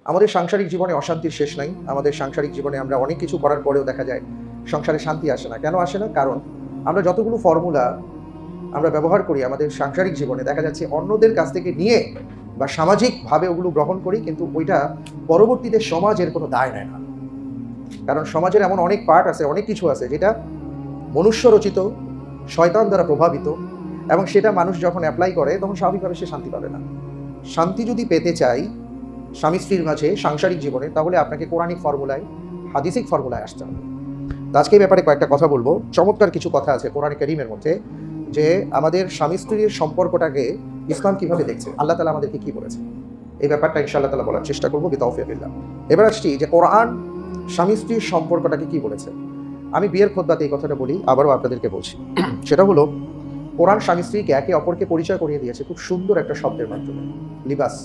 আমাদের সাংসারিক জীবনে অশান্তির শেষ নাই। আমাদের সাংসারিক জীবনে আমরা অনেক কিছু করার পরেও দেখা যায় সংসারে শান্তি আসে না। কেন আসে না? কারণ আমরা যতগুলো ফর্মুলা আমরা ব্যবহার করি আমাদের সাংসারিক জীবনে, দেখা যাচ্ছে অন্যদের কাছ থেকে নিয়ে বা সামাজিকভাবে ওগুলো গ্রহণ করি, কিন্তু ওইটা পরবর্তীতে সমাজের কোনো দায় নেয় না। কারণ সমাজের এমন অনেক পার্ট আছে, অনেক কিছু আছে যেটা মনুষ্য রচিত, শয়তান দ্বারা প্রভাবিত, এবং সেটা মানুষ যখন অ্যাপ্লাই করে তখন স্বাভাবিকভাবে সে শান্তি পাবে না। শান্তি যদি পেতে চাই স্বামী স্ত্রীর মাঝে সাংসারিক জীবনে, তাহলে আপনাকে কোরআনিক ফর্মুলায়, হাদিসিক ফর্মুলায় আসতে হবে। তো আজকে এই ব্যাপারে কয়েকটা কথা বলবো। চমৎকার কিছু কথা আছে কোরআন কারীমের মধ্যে, যে আমাদের স্বামী স্ত্রীর সম্পর্কটাকে ইসলাম কিভাবে দেখছে, আল্লাহ তাআলা আমাদেরকে কি বলেছে, এই ব্যাপারটা ইনশাআল্লাহ তাআলা বলার চেষ্টা করবো বিতাওফিকিল্লাহ। এবার আসছি যে কোরআন স্বামী স্ত্রীর সম্পর্কটাকে কি বলেছে। আমি বিয়ের খুতবাতে এই কথাটা বলি, আবারও আপনাদেরকে বলছি। সেটা হলো, কোরআন স্বামী স্ত্রীকে একে অপরকে পরিচয় করিয়ে দিয়েছে খুব সুন্দর একটা শব্দের মাধ্যমে, লিবাস।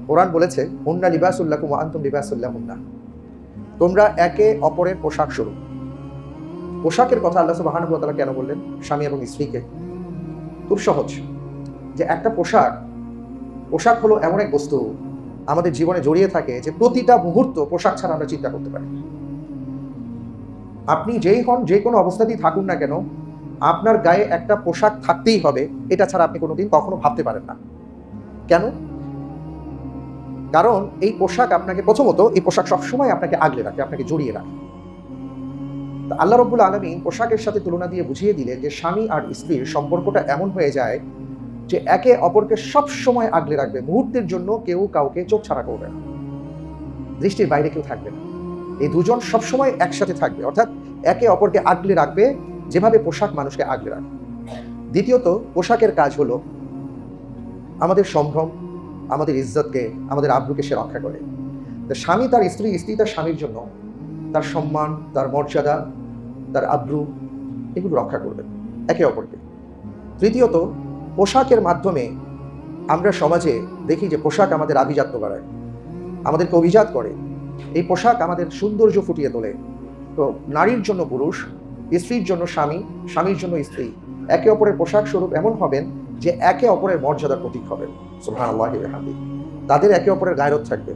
কোরআন বলেছে, হুন্না লিবাসুল লাকুম ওয়া আনতুম লিবাসুল লাহুন্না, তোমরা একে অপরের পোশাক স্বরূপ। পোশাকের কথা আল্লাহ সুবহানাহু ওয়া তাআলা কেন বললেন স্বামী এবং স্ত্রীকে? খুব সহজ, যে একটা পোশাক হলো এমন এক বস্তু আমাদের জীবনে জড়িয়ে থাকে যে প্রতিটা মুহূর্ত পোশাক ছাড়া আমরা চিন্তা করতে পারি। আপনি যেই হন, যে কোনো অবস্থাতেই থাকুন না কেন, আপনার গায়ে একটা পোশাক থাকতেই হবে। এটা ছাড়া আপনি কোনোদিন কখনো ভাবতে পারেন না। কেন? কারণ এই পোশাক আপনাকে, প্রথমত এই পোশাক সবসময় আপনাকে আগলে রাখে, আপনাকে জড়িয়ে রাখে। আল্লাহ রাব্বুল আলামিন পোশাকের সাথে তুলনা দিয়ে বুঝিয়ে দিলেন যে স্বামী আর স্ত্রীর সম্পর্কটা এমন হয়ে যায় যে একে অপরকে সব সময় আগলে রাখবে। মুহূর্তের জন্য কেউ কাউকে চোখ ছাড়া করবে না, দৃষ্টির বাইরে কেউ থাকবে না। এই দুজন সবসময় একসাথে থাকবে, অর্থাৎ একে অপরকে আগলে রাখবে যেভাবে পোশাক মানুষকে আগলে রাখে। দ্বিতীয়ত, পোশাকের কাজ হলো আমাদের সম্ভ্রম, আমাদের ইজ্জতকে, আমাদের আব্রুকে সে রক্ষা করে। তো স্বামী তার স্ত্রী, স্ত্রী তার স্বামীর জন্য তার সম্মান, তার মর্যাদা, তার আব্রু, এগুলো রক্ষা করবে একে অপরকে। তৃতীয়ত, পোশাকের মাধ্যমে আমরা সমাজে দেখি যে পোশাক আমাদের আভিজাত্য বাড়ায়, আমাদেরকে অভিজাত করে। এই পোশাক আমাদের সৌন্দর্য ফুটিয়ে তোলে। তো নারীর জন্য পুরুষ, স্ত্রীর জন্য স্বামী, স্বামীর জন্য স্ত্রী একে অপরের পোশাক স্বরূপ এমন হবেন যে একে অপরের মর্যাদার প্রতীক হবেন। সুবহানাল্লাহি ওয়া বিহামদিহি। তাদের একে অপরের গায়রত থাকবে,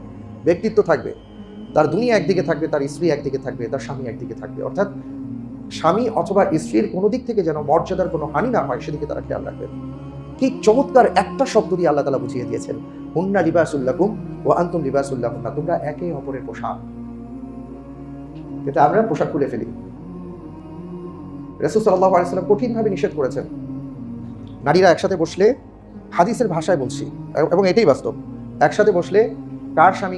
ব্যক্তিত্ব থাকবে। তার দুনিয়া একদিকে থাকবে, তার স্ত্রী একদিকে থাকবে, তার স্বামী একদিকে থাকবে। অর্থাৎ স্বামী অথবা স্ত্রীর কোনো দিক থেকে যেন মর্যাদার কোনো হানি না হয়, সেদিকে তারা খেয়াল রাখবেন। কি চমৎকার একটা শব্দ দিয়ে আল্লাহ তাআলা বুঝিয়ে দিয়েছেন, হুন্না লিবাসুল লাকুম ওয়া আনতুম লিবাসুল লাহুন্না, তোমরা একে অপরের পোশাক। এটা আমরা পোশাক খুলে ফেলি। রাসূল সাল্লাল্লাহু আলাইহি ওয়াসাল্লাম কঠিনভাবে নিষেধ করেছেন, নারীরা একসাথে বসলে, হাদিসের ভাষায় বলছি এবং এটাই বাস্তব, একসাথে বসলে কার স্বামী